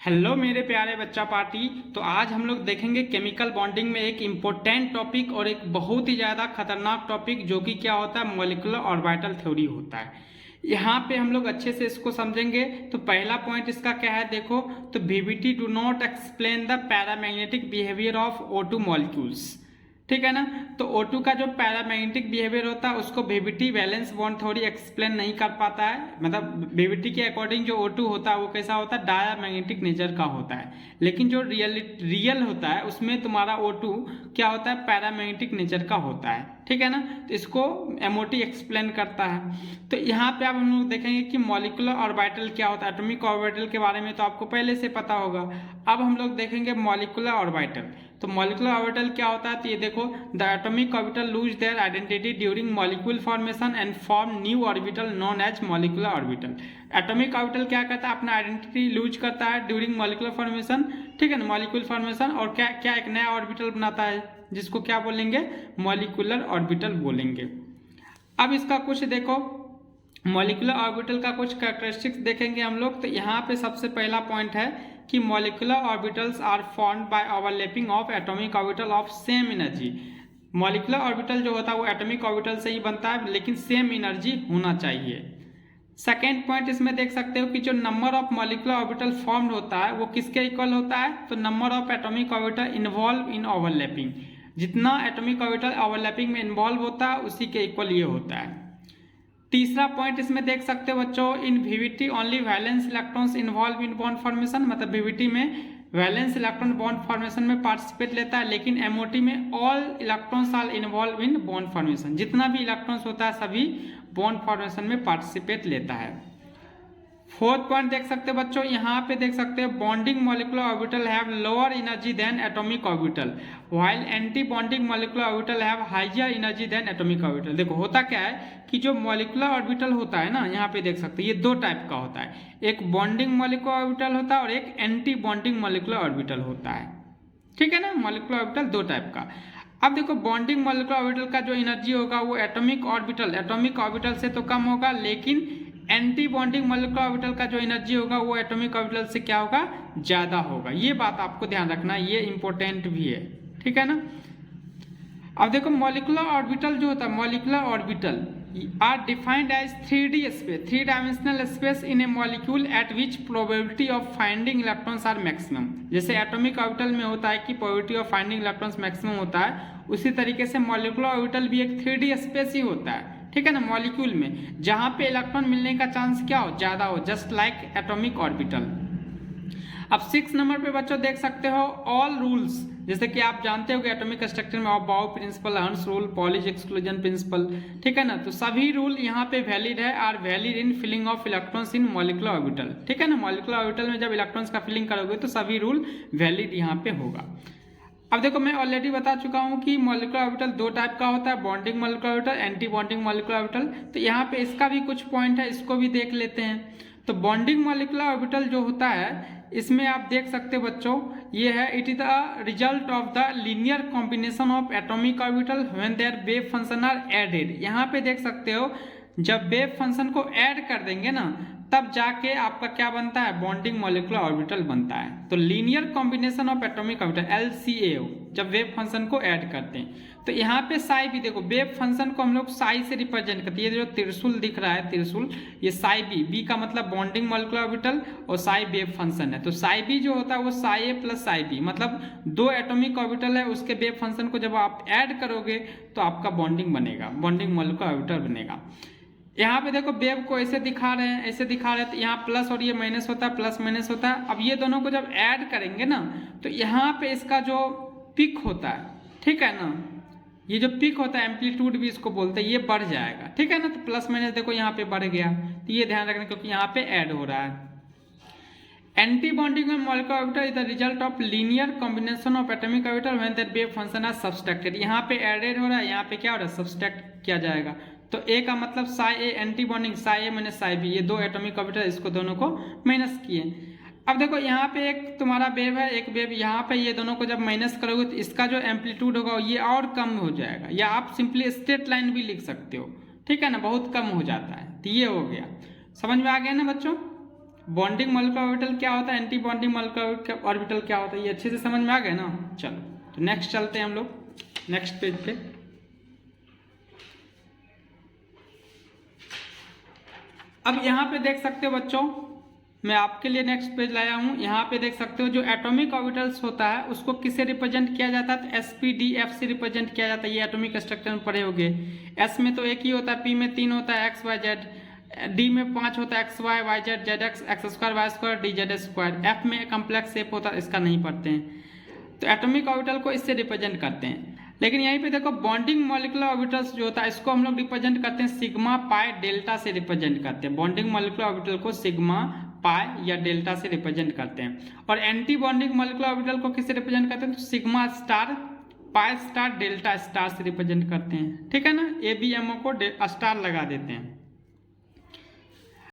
Hello मेरे प्यारे बच्चा पार्टी। तो आज हम लोग देखेंगे केमिकल बॉन्डिंग में एक इम्पोर्टेंट टॉपिक और एक बहुत ही ज़्यादा खतरनाक टॉपिक जो कि क्या होता है, मॉलिक्यूलर ऑर्बिटल थ्योरी होता है। यहाँ पे हम लोग अच्छे से इसको समझेंगे। तो पहला पॉइंट इसका क्या है, देखो तो VBT do not explain the paramagnetic behaviour of O2 molecules. ठीक है ना। तो O2 का जो पैरामैग्नेटिक बिहेवियर होता है उसको VBT valence bond theory explain नहीं कर पाता है। मतलब VBT के अकॉर्डिंग जो O2 होता है वो कैसा होता है, डायमैग्नेटिक नेचर का होता है। लेकिन जो रियल होता है उसमें तुम्हारा O2 क्या होता है, पैरामैग्नेटिक नेचर का होता है। ठीक है ना। तो इसको MOT एक्सप्लेन करता है। तो यहाँ पे अब हम लोग देखेंगे कि मॉलिक्यूलर ऑर्बिटल क्या होता है। एटॉमिक ऑर्बिटल के बारे में तो आपको पहले से पता होगा। अब हम लोग देखेंगे मॉलिक्यूलर ऑर्बिटल। तो मॉलिक्यूलर ऑर्बिटल क्या होता है, तो ये देखो, the atomic orbital lose their identity during molecule formation and form new orbital known as molecular orbital. Atomic orbital क्या करता है, अपना आइडेंटिटी लूज करता है ड्यूरिंग मॉलिक्यूलर फॉर्मेशन। ठीक है ना, मॉलिक्यूल फॉर्मेशन, और क्या क्या एक नया ऑर्बिटल बनाता है जिसको क्या बोलेंगे, मॉलिक्यूलर ऑर्बिटल बोलेंगे। अब इसका कुछ देखो, मॉलिक्यूलर ऑर्बिटल का कुछ कैरेक्टरिस्टिक्स देखेंगे हम लोग। तो यहाँ पे सबसे पहला पॉइंट है कि molecular orbitals are formed by overlapping of atomic orbital of same energy. Molecular orbital जो होता है वो एटॉमिक ऑर्बिटल से ही बनता है, लेकिन सेम एनर्जी होना चाहिए। सेकेंड पॉइंट इसमें देख सकते हो कि जो number of molecular orbital formed होता है वो किसके इक्वल होता है, तो number of atomic orbital involve in overlapping. जितना एटॉमिक ऑर्बिटल ओवरलैपिंग में इन्वॉल्व होता है उसी के इक्वल ये होता है। तीसरा पॉइंट इसमें देख सकते हो बच्चों, in VBT only valence electrons involve in bond formation. मतलब VBT में वैलेंस इलेक्ट्रॉन बॉन्ड फॉर्मेशन में पार्टिसिपेट लेता है, लेकिन MOT में all electrons are involve in bond formation. जितना भी इलेक्ट्रॉन्स होता है सभी बॉन्ड फॉर्मेशन में पार्टिसिपेट लेता है। फोर्थ पॉइंट देख सकते हो बच्चों, यहाँ पे देख सकते हो, bonding molecular orbital have lower energy than atomic orbital while anti bonding molecular orbital have higher energy than atomic orbital. देखो होता क्या है कि जो मॉलिक्यूलर ऑर्बिटल होता है ना, यहाँ पे देख सकते हो ये दो टाइप का होता है। एक बॉन्डिंग मॉलिक्यूलर ऑर्बिटल होता है और एक एंटी बॉन्डिंग मॉलिक्यूलर ऑर्बिटल होता है। ठीक है ना, मॉलिक्यूलर ऑर्बिटल दो टाइप का। अब देखो बॉन्डिंग मॉलिक्यूलर ऑर्बिटल का जो एनर्जी होगा वो एटॉमिक ऑर्बिटल से तो कम होगा, लेकिन एंटी बॉन्डिंग मॉलिक्यूलर ऑर्बिटल का जो एनर्जी होगा वो एटॉमिक ऑर्बिटल से क्या होगा, ज्यादा होगा। ये बात आपको ध्यान रखना, ये इंपॉर्टेंट भी है। ठीक है ना। अब देखो मॉलिक्यूलर ऑर्बिटल जो होता है, molecular orbital are defined as 3D space, 3 dimensional space in a molecule at which probability of finding electrons are maximum. जैसे एटॉमिक ऑर्बिटल में होता है कि probability of finding electrons maximum होता है, उसी तरीके से मॉलिक्यूलर ऑर्बिटल भी एक 3D स्पेस ही होता है। ठीक है ना, मॉलिक्यूल में जहां पे इलेक्ट्रॉन मिलने का चांस क्या हो, ज्यादा हो, जस्ट लाइक एटॉमिक ऑर्बिटल। अब 6 नंबर पे बच्चों देख सकते हो, ऑल रूल्स, जैसे कि आप जानते हो कि एटॉमिक स्ट्रक्चर में बाउ principle, Hund's rule, Pauli's exclusion principle. ठीक है ना, तो सभी रूल यहाँ पे वैलिड है, are valid in filling of electrons in molecular orbital. ठीक है ना, मॉलिक्यूलर ऑर्बिटल में जब इलेक्ट्रॉन्स का फिलिंग करोगे तो सभी रूल वैलिड यहाँ पे होगा। अब देखो मैं ऑलरेडी बता चुका हूँ कि मॉलिक्यूलर ऑर्बिटल दो टाइप का होता है, bonding molecular orbital, anti bonding molecular orbital. तो यहाँ पे इसका भी कुछ पॉइंट है, इसको भी देख लेते हैं। तो बॉन्डिंग मॉलिक्यूलर ऑर्बिटल जो होता है इसमें आप देख सकते हो बच्चों, ये है, it is the result of the linear combination of atomic orbital when their wave function are added. यहाँ पे देख सकते हो जब वेव फंक्शन को ऐड कर देंगे ना तब जाके आपका क्या बनता है, बॉन्डिंग मॉलिक्यूलर ऑर्बिटल बनता है। तो linear combination of atomic orbital LCA जब वेव फंक्शन को ऐड करते हैं। तो यहाँ पे साई भी देखो, वेव फंक्शन को हम लोग साई से रिप्रेजेंट करते हैं। ये जो त्रिशूल दिख रहा है, त्रिशूल, ये साई बी का मतलब बॉन्डिंग मॉलिक्यूलर ऑर्बिटल और साई वेव फंक्शन है। तो साई बी जो होता है वो psi A plus psi B, मतलब दो एटॉमिक ऑर्बिटल है, उसके वेव फंक्शन को जब आप ऐड करोगे तो आपका बॉन्डिंग बनेगा, बॉन्डिंग मॉलिक्यूलर ऑर्बिटल बनेगा। यहाँ पे देखो वेव को ऐसे दिखा रहे हैं, ऐसे दिखा रहे हैं, तो यहाँ प्लस और ये माइनस होता है, प्लस माइनस होता है। अब ये दोनों को जब ऐड करेंगे ना तो यहाँ पे इसका जो पिक होता है, ठीक है ना, ये जो पिक होता है, एम्पलीट्यूड भी इसको बोलते हैं, ये बढ़ जाएगा। ठीक है ना, तो प्लस माइनस देखो यहाँ पे बढ़ गया, तो ये ध्यान रखना क्योंकि यहाँ पे ऐड हो रहा है। Anti bonding molecular orbital is the result of linear combination of atomic orbital when their wave function are subtracted. यहाँ पे एडेड हो रहा है, यहाँ पे क्या हो रहा है, सब्सट्रैक्ट किया जाएगा। तो ए का मतलब साई ए, एंटी बॉन्डिंग साई ए माइनस साई बी, ये दो एटॉमिक ऑर्बिटल, इसको दोनों को माइनस किए। अब देखो यहाँ पे एक तुम्हारा वेव है, एक वेव यहाँ पे, ये दोनों को जब माइनस करोगे तो इसका जो एम्पलीट्यूड होगा ये और कम हो जाएगा, या आप सिंपली स्ट्रेट लाइन भी लिख सकते हो। ठीक है ना, बहुत कम हो जाता है। तो ये हो गया, समझ में आ गया ना बच्चों। बॉन्डिंग मॉलिक्यूलर ऑर्बिटल क्या होता है, एंटी बॉन्डिंग मॉलिक्यूलर ऑर्बिटल क्या होता है, ये अच्छे से समझ में आ गए ना। चलो तो नेक्स्ट चलते हैं हम लोग नेक्स्ट पेज पे। अब यहाँ पे देख सकते हो बच्चों, मैं आपके लिए नेक्स्ट पेज लाया हूँ। यहाँ पे देख सकते हो जो एटॉमिक ऑर्बिटल्स होता है उसको किससे रिप्रेजेंट किया जाता है, तो sp-d-f से रिप्रेजेंट किया जाता है। ये एटॉमिक स्ट्रक्चर में पढ़े होंगे। s में तो एक ही होता है, p में 3 होता है, x y z, d में 5 होता है, x y y z z x x square y square d z square, f में कम्प्लेक्स शेप होता है, इसका नहीं पढ़ते हैं। तो एटॉमिक ऑर्बिटल को इससे रिप्रेजेंट करते हैं। लेकिन यहीं पे देखो बॉन्डिंग मॉलिक्यूलर ऑर्बिटल्स जो होता है इसको हम लोग रिप्रेजेंट करते हैं सिग्मा पाई डेल्टा से रिप्रेजेंट करते हैं। बॉन्डिंग मॉलिक्यूलर ऑर्बिटल को सिग्मा पाई या डेल्टा से रिप्रेजेंट करते हैं। और एंटी बॉन्डिंग मॉलिक्यूलर ऑर्बिटल को किससे रिप्रेजेंट करते हैं, तो sigma star pi star delta star से रिप्रेजेंट करते हैं। ठीक है ना, ABMO को स्टार लगा देते हैं।